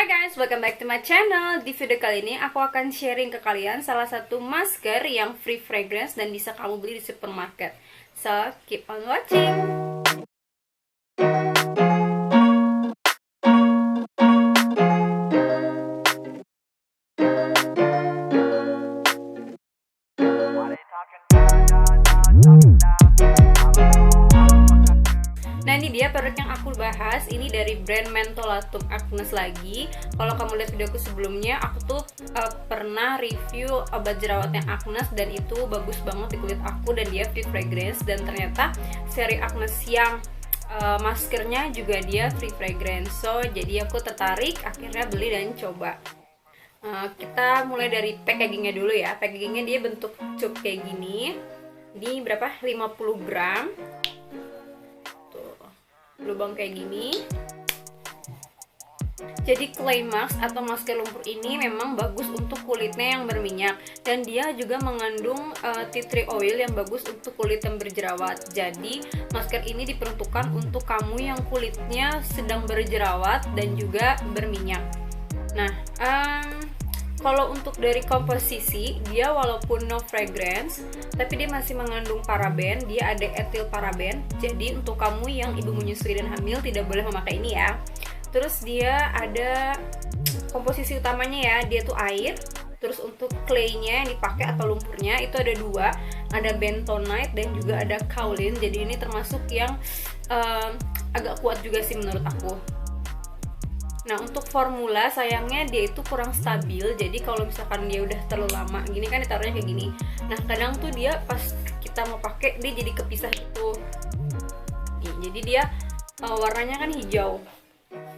Hai guys, welcome back to my channel. Di video kali ini aku akan sharing ke kalian salah satu masker yang free fragrance dan bisa kamu beli di supermarket. So, keep on watching. Nah, ini dia produk yang aku bahas. Ini dari brand Mentholatum Agnes lagi. Kalau kamu lihat videoku sebelumnya, aku tuh pernah review obat jerawatnya Agnes dan itu bagus banget di kulit aku dan dia free fragrance. Dan ternyata seri Agnes yang maskernya juga dia free fragrance. So, jadi aku tertarik, akhirnya beli dan coba. Kita mulai dari packagingnya dulu ya. Packagingnya dia bentuk cup kayak gini. Ini berapa? 50 gram. Lubang kayak gini. Jadi clay mask atau masker lumpur ini memang bagus untuk kulitnya yang berminyak dan dia juga mengandung tea tree oil yang bagus untuk kulit yang berjerawat. Jadi masker ini diperuntukkan untuk kamu yang kulitnya sedang berjerawat dan juga berminyak. Nah, kalau untuk dari komposisi, dia walaupun no fragrance, tapi dia masih mengandung paraben, dia ada etil paraben. Jadi untuk kamu yang ibu menyusui dan hamil tidak boleh memakai ini ya. Terus dia ada komposisi utamanya ya, dia tuh air. Terus untuk claynya yang dipakai atau lumpurnya itu ada dua, ada bentonite dan juga ada kaolin. Jadi ini termasuk yang agak kuat juga sih menurut aku. Nah, untuk formula sayangnya dia itu kurang stabil. Jadi kalau misalkan dia udah terlalu lama gini kan ditaruhnya kayak gini. Nah, kadang tuh dia pas kita mau pakai dia jadi kepisah gitu. Nih, jadi dia warnanya kan hijau.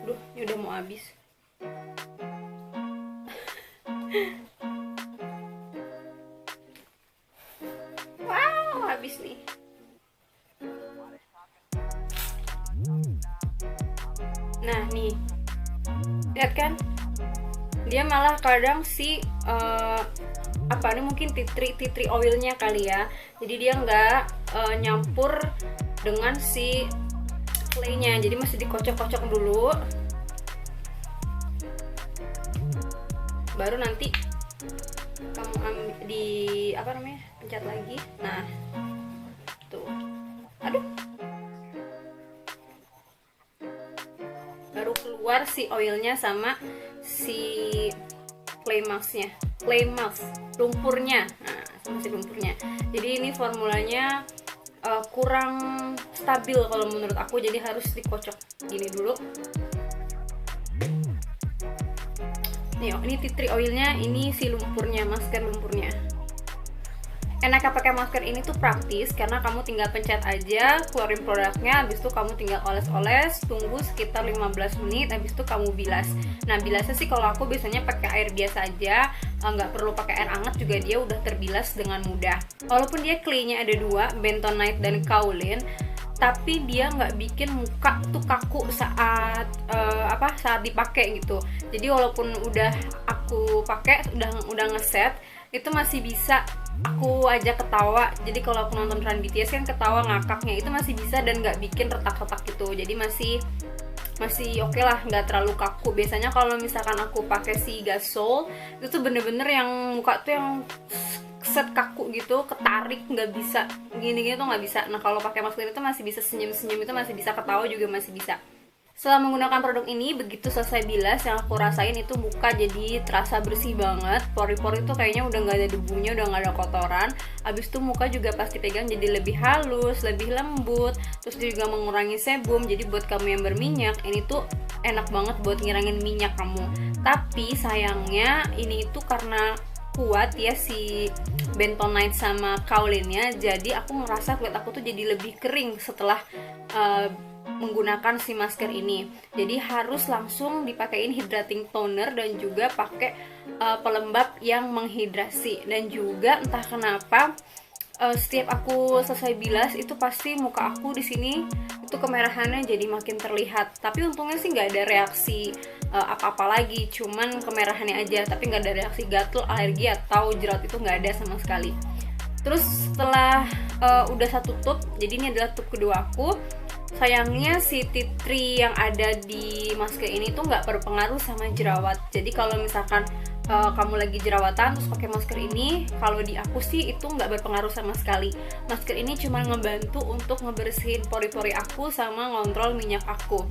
Duh, ini udah mau habis. Wow, habis nih. Nah, nih. Lihat kan, dia malah kadang si apa ini mungkin tea tree oilnya kali ya. Jadi dia nggak nyampur dengan si claynya, jadi masih dikocok-kocok dulu, baru nanti kamu pencet lagi. Nah, tuh, aduh. Baru keluar si oilnya sama si clay mask lumpurnya. Nah, sama si lumpurnya. Jadi ini formulanya kurang stabil kalau menurut aku, jadi harus dikocok gini dulu. Nih, ini tea tree oilnya, ini si lumpurnya, masker lumpurnya. Enaknya pakai masker ini tuh praktis karena kamu tinggal pencet aja, keluarin produknya, habis itu kamu tinggal oles-oles, tunggu sekitar 15 menit, habis itu kamu bilas. Nah, bilasnya sih kalau aku biasanya pakai air biasa aja, nggak perlu pakai air hangat juga dia udah terbilas dengan mudah. Walaupun dia claynya ada dua, bentonite dan kaolin, tapi dia nggak bikin muka tuh kaku saat saat dipakai gitu. Jadi walaupun udah aku pakai, udah ngeset, itu masih bisa aku aja ketawa. Jadi kalau aku nonton Run BTS kan ketawa ngakaknya itu masih bisa dan nggak bikin retak-retak gitu. Jadi masih oke lah, nggak terlalu kaku. Biasanya kalau misalkan aku pakai si Gasol itu tuh bener-bener yang muka tuh yang set kaku gitu, ketarik, nggak bisa gini-gini tuh nggak bisa. Nah, kalau pakai masker itu masih bisa senyum-senyum, itu masih bisa ketawa juga masih bisa. Setelah menggunakan produk ini, begitu selesai bilas, yang aku rasain itu muka jadi terasa bersih banget. Pori-pori tuh kayaknya udah nggak ada debunya, udah nggak ada kotoran. Habis itu muka juga pasti pegang jadi lebih halus, lebih lembut. Terus juga mengurangi sebum. Jadi buat kamu yang berminyak, ini tuh enak banget buat ngilangin minyak kamu. Tapi sayangnya ini itu karena kuat ya si bentonite sama kaolinnya, jadi aku ngerasa kulit aku tuh jadi lebih kering setelah menggunakan si masker ini. Jadi harus langsung dipakein hydrating toner dan juga pakai pelembab yang menghidrasi. Dan juga entah kenapa setiap aku selesai bilas itu pasti muka aku di sini itu kemerahannya jadi makin terlihat. Tapi untungnya sih nggak ada reaksi apa-apa lagi, cuman kemerahannya aja. Tapi nggak ada reaksi gatal, alergi atau jerawat, itu nggak ada sama sekali. Terus setelah udah satu tube, jadi ini adalah tube kedua aku. Sayangnya si tea tree yang ada di masker ini tuh nggak berpengaruh sama jerawat. Jadi kalau misalkan kamu lagi jerawatan terus pakai masker ini, kalau di aku sih itu nggak berpengaruh sama sekali. Masker ini cuma ngebantu untuk ngebersihin pori-pori aku sama ngontrol minyak aku.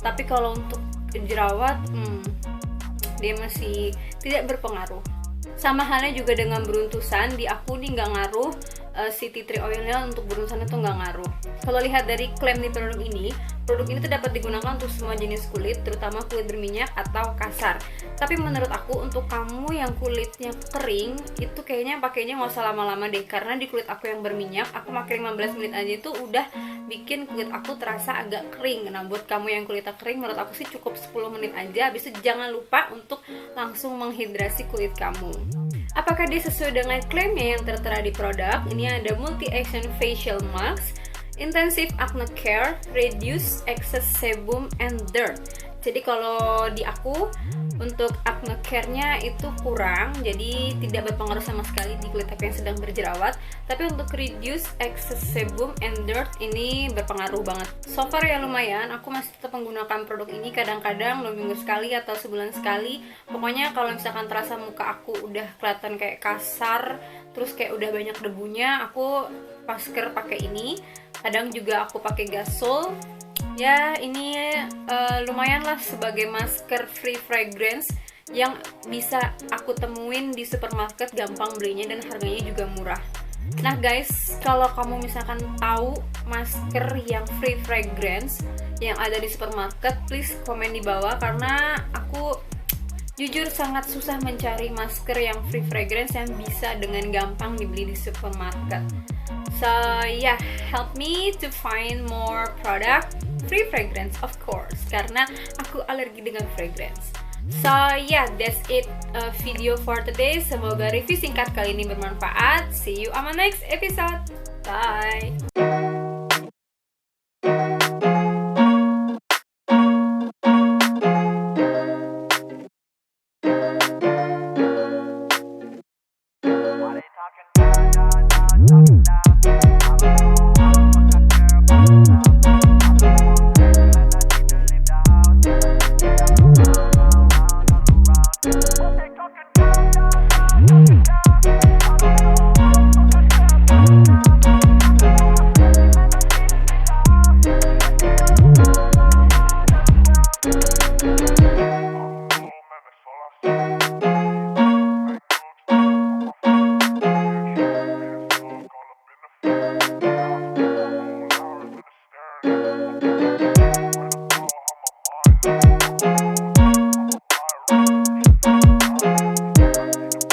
Tapi kalau untuk jerawat, dia masih tidak berpengaruh. Sama halnya juga dengan beruntusan, di aku nih nggak ngaruh. Si tea tree oilnya untuk beruntusan itu nggak ngaruh. Kalau lihat dari klaim di produk ini tuh dapat digunakan untuk semua jenis kulit, terutama kulit berminyak atau kasar. Tapi menurut aku untuk kamu yang kulitnya kering, itu kayaknya pakainya nggak usah lama-lama deh, karena di kulit aku yang berminyak, aku pakai 15 menit aja itu udah bikin kulit aku terasa agak kering. Nah buat kamu yang kulitnya kering, menurut aku sih cukup 10 menit aja. Habis itu jangan lupa untuk langsung menghidrasi kulit kamu. Apakah dia sesuai dengan klaimnya yang tertera di produk? Ini ada multi-action facial mask, intensive acne care, reduce excess sebum and dirt. Jadi kalau di aku untuk acne care-nya itu kurang, jadi tidak berpengaruh sama sekali di kulit aku yang sedang berjerawat. Tapi untuk reduce excess sebum and dirt ini berpengaruh banget. So far ya lumayan, aku masih tetap menggunakan produk ini kadang-kadang 2 minggu sekali atau sebulan sekali. Pokoknya kalau misalkan terasa muka aku udah kelihatan kayak kasar, terus kayak udah banyak debunya, aku masker pakai ini. Kadang juga aku pakai Gasol. Ya ini lumayan lah sebagai masker free fragrance yang bisa aku temuin di supermarket, gampang belinya dan harganya juga murah. Nah guys, kalau kamu misalkan tahu masker yang free fragrance yang ada di supermarket, please komen di bawah, karena aku jujur sangat susah mencari masker yang free fragrance yang bisa dengan gampang dibeli di supermarket. So yeah, help me to find more product free fragrance of course, karena aku alergi dengan fragrance. So yeah, that's it video for today. Semoga review singkat kali ini bermanfaat. See you on my next episode. Bye.